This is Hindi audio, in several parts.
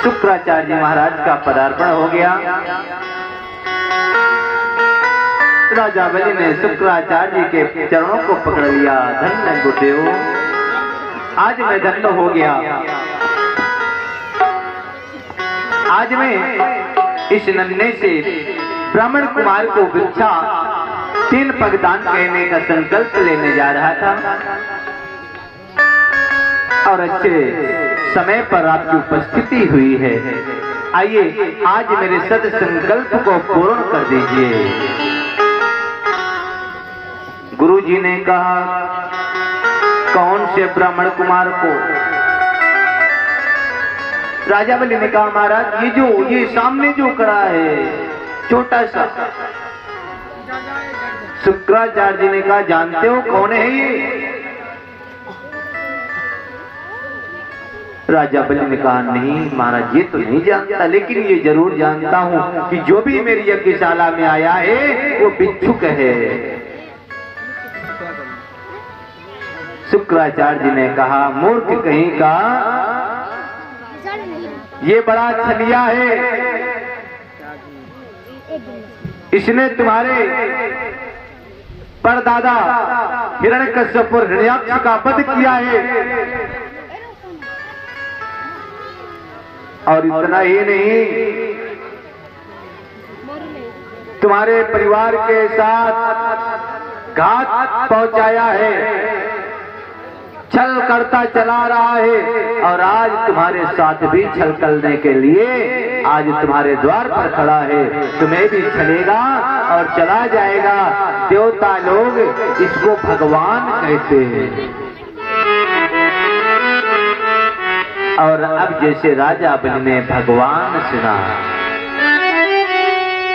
शुक्राचार्य जी महाराज का पदार्पण हो गया। राजा बलि ने शुक्राचार्य जी के चरणों को पकड़ लिया। धन्य गुरुदेव, आज मैं धन्य हो गया। आज मैं इस नन्हे से ब्राह्मण कुमार को भिक्षा 3 पगदान कहने का संकल्प लेने जा रहा था और अच्छे समय पर आपकी उपस्थिति हुई है। आइए आज मेरे सद संकल्प को पूर्ण कर दीजिए। गुरु जी ने कहा, कौन से ब्राह्मण कुमार को? राजा बलि ने कहा, महाराज ये सामने जो खड़ा है छोटा सा। शुक्राचार्य जी ने कहा, जानते हो कौन है ये? राजा बलि ने कहा, नहीं महाराज ये तो नहीं जानता, लेकिन ये जरूर जानता हूं कि जो भी मेरी यज्ञशाला में आया है वो भिक्षुक है। शुक्राचार्य जी ने कहा, मूर्ख कहीं का, ये बड़ा छलिया है। इसने तुम्हारे परदादा हिरण्यकश्यप और हिरण्याक्ष का वध किया है। और इतना ही नहीं, तुम्हारे परिवार के साथ घात पहुंचाया है, छल करता चला रहा है और आज तुम्हारे साथ भी छल करने के लिए आज तुम्हारे द्वार पर खड़ा है। तुम्हें भी छलेगा और चला जाएगा। देवता लोग इसको भगवान कहते हैं। और अब जैसे राजा बलि ने भगवान सुना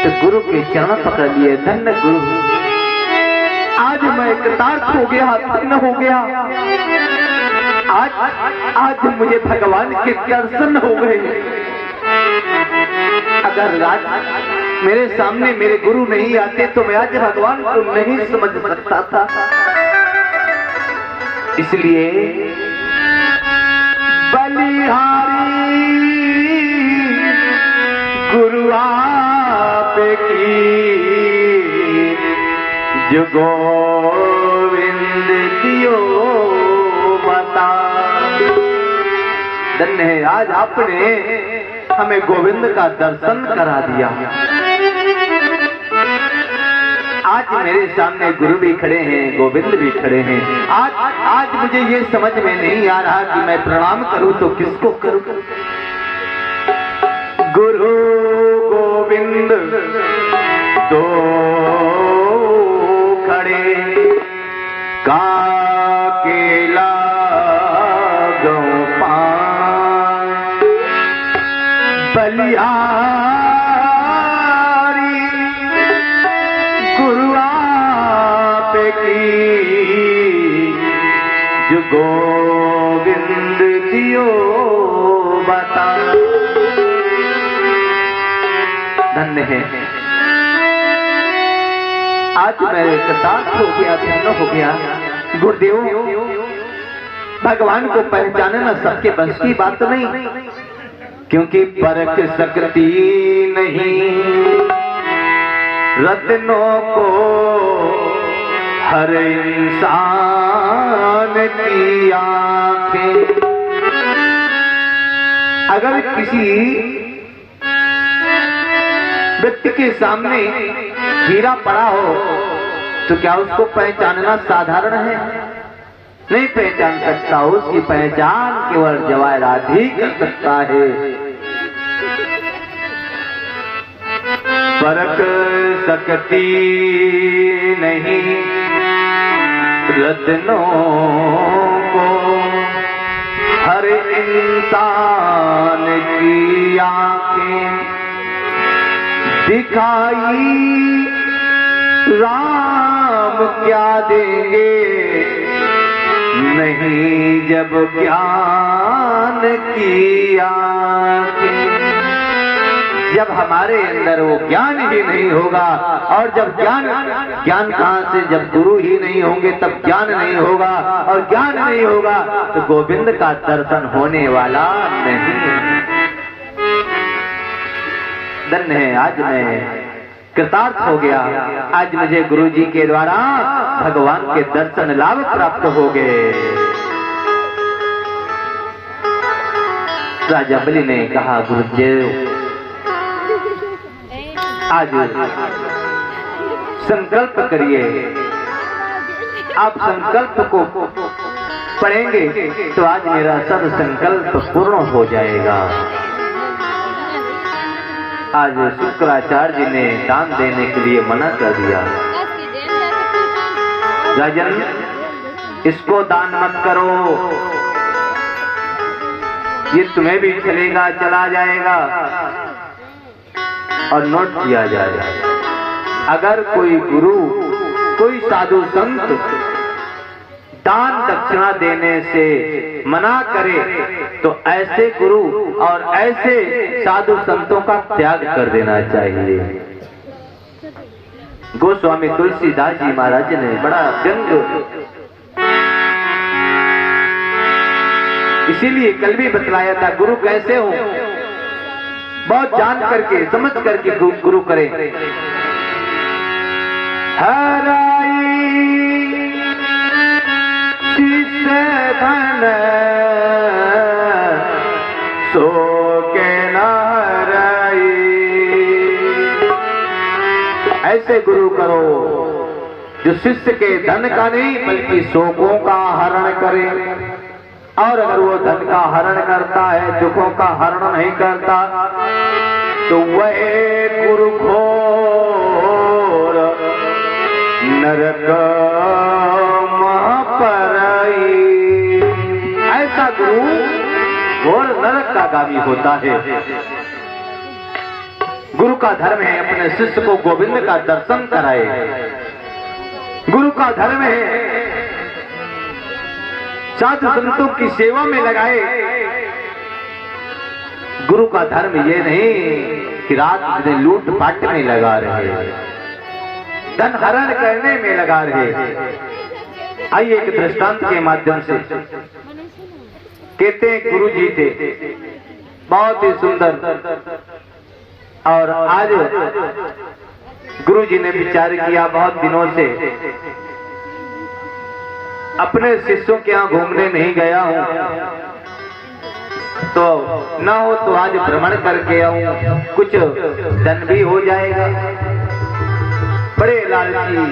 तो गुरु के चरण पकड़ लिए। धन्य गुरु, आज मैं कृतार्थ हो गया, धन्य हो गया। आज मुझे भगवान के दर्शन हो गए। अगर राज मेरे सामने मेरे गुरु नहीं आते तो मैं आज भगवान को नहीं समझ सकता था। इसलिए बलिहारी गुरु आप की जो गोविंद दियो बता। धन्य है, आज आपने हमें गोविंद का दर्शन करा दिया। आज मेरे सामने गुरु भी खड़े हैं, गोविंद भी खड़े हैं। आज मुझे ये समझ में नहीं आ रहा कि मैं प्रणाम करूं तो किसको करूं। गुरु गोविंद दो खड़े काकेला बलिहारी गुरु आप की जो गोविंद दियो बता। धन्य है, आज मैं कृतार्थ हो गया, धन्य हो गया। गुरुदेव, भगवान को पहचानना सबके बस की बात नहीं, क्योंकि परख सकती नहीं रत्नों को हर इंसान की आंखें। अगर किसी व्यक्ति के सामने हीरा पड़ा हो तो क्या उसको पहचानना साधारण है? नहीं पहचान सकता। उसकी पहचान केवल जवाहरात ही कर सकता है। परख सकती नहीं रत्नों को हर इंसान की आंखें। दिखाई राम क्या देंगे नहीं जब ज्ञान की आंखें। जब हमारे अंदर वो ज्ञान ही नहीं होगा, और जब ज्ञान कहाँ से, जब गुरु ही नहीं होंगे तब ज्ञान नहीं होगा, और ज्ञान नहीं होगा तो गोविंद का दर्शन होने वाला नहीं। धन्य है, आज मैं कृतार्थ हो गया। आज मुझे गुरु जी के द्वारा भगवान के दर्शन लाभ प्राप्त हो गए। राजा बलि ने कहा, गुरुदेव आज संकल्प करिए। आप संकल्प को पढ़ेंगे तो आज मेरा सब संकल्प पूर्ण हो जाएगा। आज शुक्राचार्य जी ने दान देने के लिए मना कर दिया। राजन, इसको दान मत करो, ये तुम्हें भी चलेगा, चला जाएगा और नोट किया जाएगा। अगर कोई गुरु, कोई साधु संत दान दक्षिणा देने से मना करे तो ऐसे गुरु और ऐसे साधु संतों का त्याग कर देना चाहिए। गोस्वामी तुलसीदास जी महाराज ने बड़ा व्यंग, इसीलिए कल भी बतलाया था, गुरु कैसे हो, बहुत जान करके समझ करके गुरु करें। हराई शिष्य धन सो के न हराई। ऐसे गुरु करो जो शिष्य के धन का नहीं बल्कि शोकों का हरण करे। और अगर वो धन का हरण करता है, दुखों का हरण नहीं करता, तो वह गुरु घोर नरक महापराई। ऐसा गुरु घोर नरक का गामी होता है। गुरु का धर्म है अपने शिष्य को गोविंद का दर्शन कराए। गुरु का धर्म है साधु संतों की सेवा में लगाए। गुरु का धर्म ये नहीं कि रात दिन लूट पाट में लगा रहे, धन हरण करने में लगा रहे। आइए एक दृष्टांत के माध्यम से कहते हैं, गुरु जी थे बहुत ही सुंदर, और आज गुरु जी ने विचार किया, बहुत दिनों से अपने शिष्यों के यहाँ घूमने नहीं गया हूँ, तो ना हो तो आज भ्रमण करके आऊं, कुछ धन भी हो जाएगा। बड़े लालची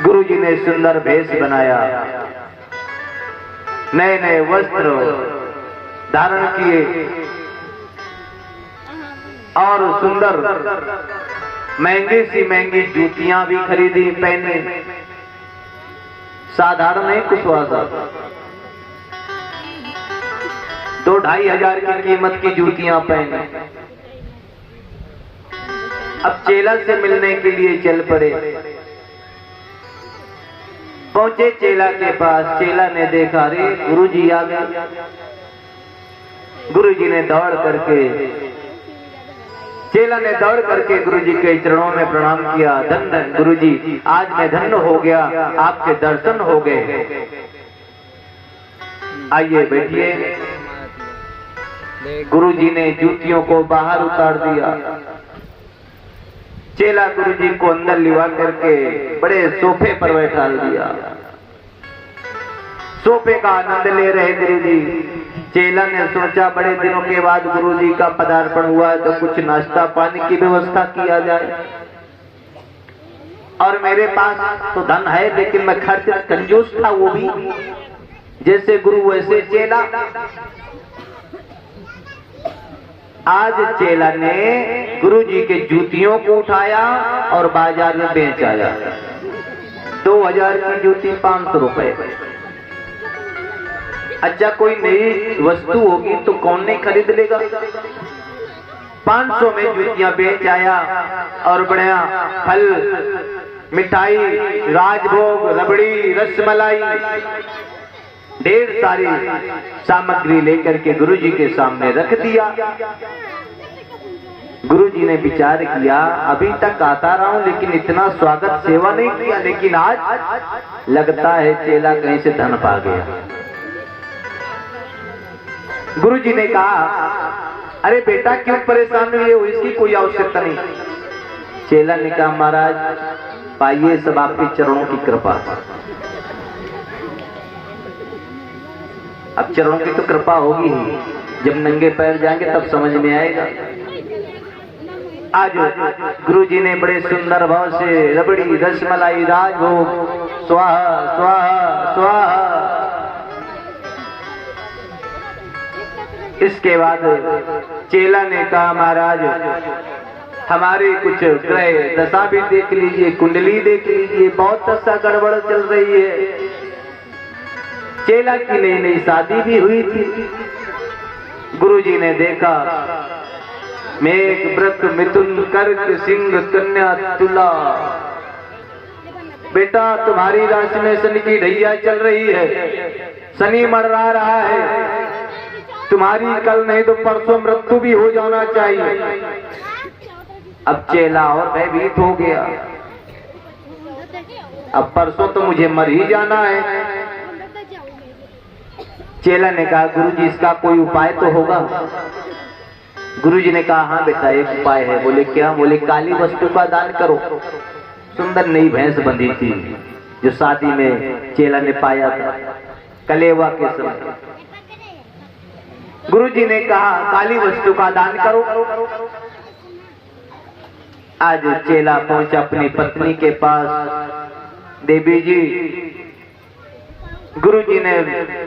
गुरु जी ने सुंदर भेष बनाया, नए नए वस्त्र धारण किए और सुंदर महंगी सी महंगी जूतियां भी खरीदी, पहने। साधारण नहीं, कुशवाहा 2-2.5 हजार की कीमत की जूतियां पहने। अब चेला से मिलने के लिए चल पड़े। पहुंचे चेला के पास, चेला ने देखा, अरे गुरु जी आ गए। गुरु जी ने दौड़ करके, चेला ने दौड़ करके गुरु जी के चरणों में प्रणाम किया। धन धन गुरु जी, आज मैं धन्य हो गया, आपके दर्शन हो गए। आइए बैठिए। गुरु जी ने जूतियों को बाहर उतार दिया। चेला गुरु जी को अंदर लिवा करके बड़े सोफे पर बैठा दिया। सोफे का आनंद ले रहे गुरु जी। चेला ने सोचा, बड़े दिनों के बाद गुरु जी का पदार्पण हुआ है, तो कुछ नाश्ता पानी की व्यवस्था किया जाए। और मेरे पास तो धन है, लेकिन मैं खर्च कंजूस था, वो भी जैसे गुरु वैसे चेला। आज चेला ने गुरु जी के जूतियों को उठाया और बाजार में बेच आया। 2000 की जूती 500 रुपए। अच्छा, कोई नई वस्तु होगी तो कौन नहीं खरीद लेगा। 500 में जूतियां बेच आया और बढ़िया फल, मिठाई, राजभोग, रबड़ी, रसमलाई, ढेर सारी सामग्री लेकर के गुरु जी के सामने रख दिया। गुरु जी ने विचार किया, अभी तक आता रहा हूं लेकिन इतना स्वागत सेवा नहीं किया, लेकिन आज लगता है चेला कहीं से धन पा गया। गुरु जी ने कहा, अरे बेटा क्यों परेशान हुए हो, इसकी कोई आवश्यकता नहीं। चेला ने कहा महाराज पाइए सब आपके चरणों की कृपा। अब चरणों की तो कृपा होगी ही, जब नंगे पैर जाएंगे तब समझ में आएगा। आज गुरुजी ने बड़े सुंदर भाव से रबड़ी रसमलाई राजभोग स्वाहा स्वाहा स्वाहा। इसके बाद चेला ने कहा महाराज हमारी कुछ ग्रह दशा भी देख लीजिए, कुंडली देख लीजिए, बहुत दशा गड़बड़ चल रही है। चेला की नई नई शादी भी हुई थी। गुरुजी ने देखा मेघ वृक मिथुन कर्क सिंह कन्या तुला, बेटा तुम्हारी राशि में शनि की ढैया चल रही है, शनि मड़रा रहा है, तुम्हारी कल नहीं तो परसों मृत्यु भी हो जाना चाहिए। अब चेला और भयभीत हो गया, अब परसों तो मुझे मर ही जाना है। चेला ने कहा गुरुजी इसका कोई उपाय तो होगा। गुरुजी ने कहा हाँ बेटा एक उपाय है। बोले क्या? बोले काली वस्तु का दान करो। सुंदर नई भैंस बंधी थी जो शादी में चेला ने पाया था कलेवा के समय। गुरुजी ने कहा काली वस्तु का दान करो। आज चेला पहुंचा अपनी पत्नी के पास। देवी जी गुरुजी ने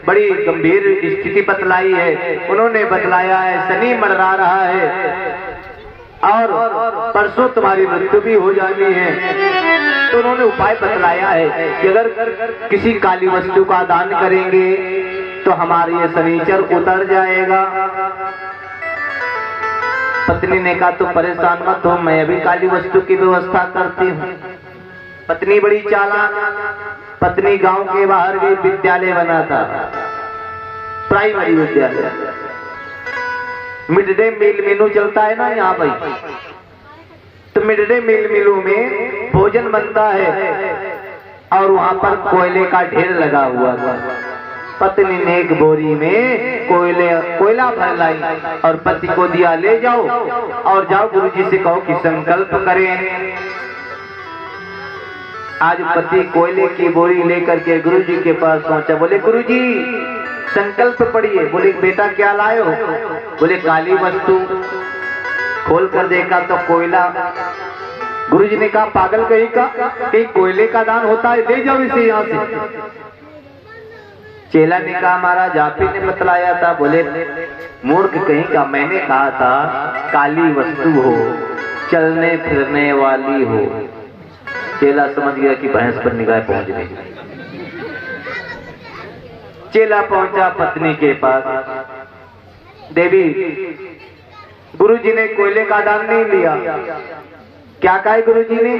बड़ी गंभीर स्थिति बतलाई है। उन्होंने बतलाया है शनि मड़रा रहा है और परसों तुम्हारी मृत्यु भी हो जानी है। तो उन्होंने उपाय बतलाया है कि अगर किसी काली वस्तु का दान करेंगे तो हमारी ये शनिचर उतर जाएगा। पत्नी ने कहा तो परेशान मत हो, मैं अभी काली वस्तु की व्यवस्था करती हूँ। पत्नी बड़ी चालाक। पत्नी गांव के बाहर भी विद्यालय बना था, प्राइमरी विद्यालय। मिड डे मील मेनू चलता है ना यहाँ भाई, तो मिड डे मील मेनू में भोजन बनता है और वहां पर कोयले का ढेर लगा हुआ था। पत्नी ने एक बोरी में कोयला भर लाई और पति को दिया, ले जाओ और जाओ गुरुजी से कहो कि संकल्प करें। आज पति कोयले की बोरी लेकर के गुरुजी के पास पहुंचा। बोले गुरुजी संकल्प पढ़िए। बोले बेटा क्या लाए हो? बोले काली वस्तु। खोल कर देखा तो कोयला। गुरुजी ने कहा पागल कहीं का, कहीं कोयले का दान होता है, ले जाओ इसे यहाँ से। चेला ने कहा महाराज आप ही ने बतलाया था। बोले मूर्ख कहीं का, मैंने कहा था काली वस्तु हो, चलने फिरने वाली हो। चेला समझ गया कि भैंस पर निगाह पहुंच गई। चेला पहुंचा पत्नी के पास। देवी गुरुजी ने कोयले का दान नहीं लिया। क्या कहा है गुरुजी ने?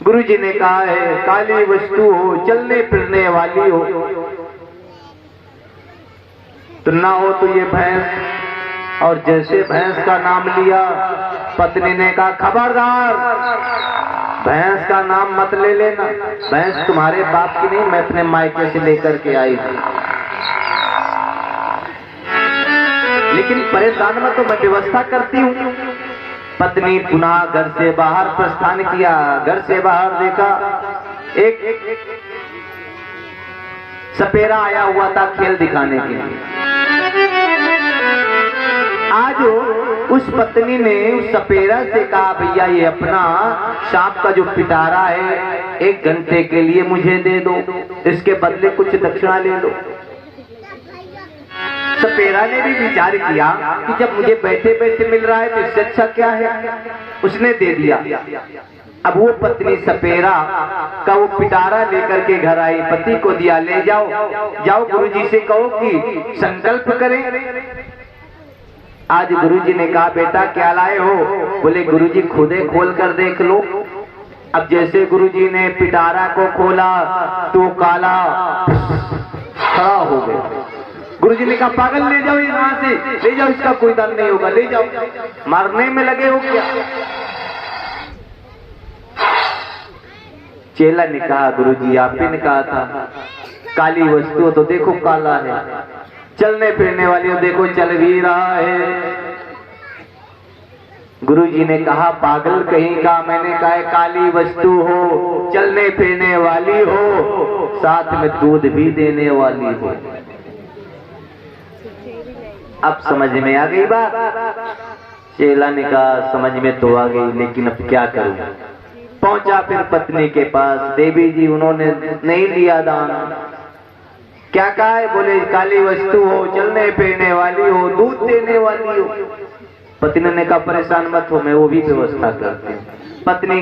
गुरुजी ने कहा है काली वस्तु हो, चलने फिरने वाली हो। तो ना हो तो ये भैंस। और जैसे भैंस का नाम लिया पत्नी ने कहा खबरदार भैंस का नाम मत ले लेना, भैंस तुम्हारे बाप की नहीं, मैं अपने मायके से लेकर के आई थी। लेकिन परेशान मत, तो मैं व्यवस्था करती हूँ। पत्नी पुनः घर से बाहर प्रस्थान किया। घर से बाहर देखा एक सपेरा आया हुआ था खेल दिखाने के लिए। आज उस पत्नी ने उस सपेरा से कहा भैया ये अपना सांप का जो पिटारा है 1 घंटे के लिए मुझे दे दो, इसके बदले कुछ दक्षिणा ले लो। सपेरा ने भी विचार किया कि जब मुझे बैठे बैठे मिल रहा है तो इससे अच्छा क्या है, उसने दे दिया। अब वो पत्नी सपेरा का वो पिटारा लेकर के घर आई, पति को दिया, ले जाओ जाओ गुरुजी से कहो कि संकल्प करें। आज गुरुजी ने कहा बेटा क्या लाए हो? बोले गुरुजी खुदे खोल कर देख लो। अब जैसे गुरुजी ने पिटारा को खोला तो काला खड़ा हो गया। गुरुजी ने कहा पागल ले जाओ यहाँ से, ले जाओ, इसका कोई दान नहीं होगा, ले जाओ। मारने में लगे हो क्या? चेला ने कहा गुरुजी आप ही ने कहा था काली वस्तु तो देखो काला है, चलने फिरने वाली हो, देखो चल भी रहा है। गुरुजी ने कहा पागल कहीं का, मैंने कहा काली वस्तु हो, चलने फिरने वाली हो, साथ में दूध भी देने वाली हो। अब समझ में आ गई बात। चेला ने कहा समझ में तो आ गई, लेकिन अब क्या करूं। पहुंचा फिर पत्नी के पास, देवी जी उन्होंने नहीं दिया दान। क्या कहा है? बोले काली वस्तु हो, चलने फिरने वाली हो, दूध देने वाली हो। पत्नी ने कहा परेशान मत हो, मैं वो भी व्यवस्था करती हूँ। पत्नी